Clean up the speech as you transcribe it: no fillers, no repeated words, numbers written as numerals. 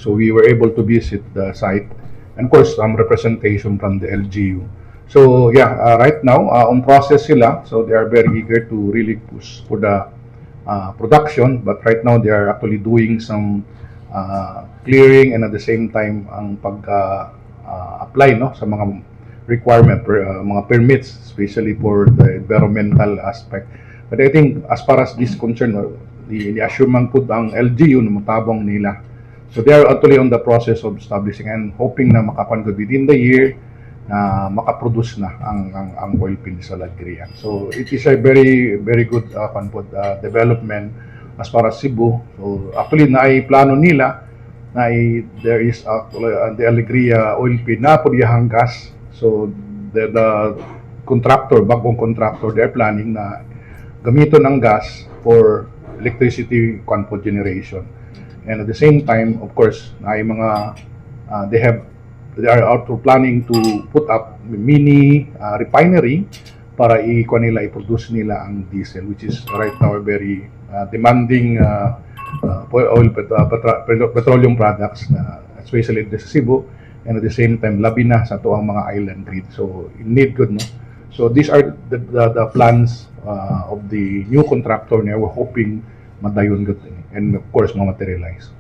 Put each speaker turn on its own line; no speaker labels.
So we were able to visit the site, and of course, some representation from the LGU. So yeah, right now, on process sila, so they are very eager to really push for the production, but right now they are actually doing some clearing, and at the same time ang pag apply no sa mga requirement mga permits, especially for the environmental aspect. But I think as far as this concern, the assure man pud ang LGU na matabang nila. So they are actually on the process of establishing and hoping na makapan within the year na makaproduce na ang oil field sa Lagrian. So it is a very good development as far as Cebu. So actually plano nila there is actually the Alegria oil field na po diyang gas. So the contractor, bagong contractor, they're planning na gamiton ang gas for electricity generation. And at the same time, of course, ay mga they are also planning to put up mini refinery para i-produce nila ang diesel, which is right now a very demanding petroleum products, especially sa Cebu, and at the same time labi na sa tuang mga island grid. So in need good, no. So these are the plans of the new contractor na we're hoping madayon good and of course ma-materialize.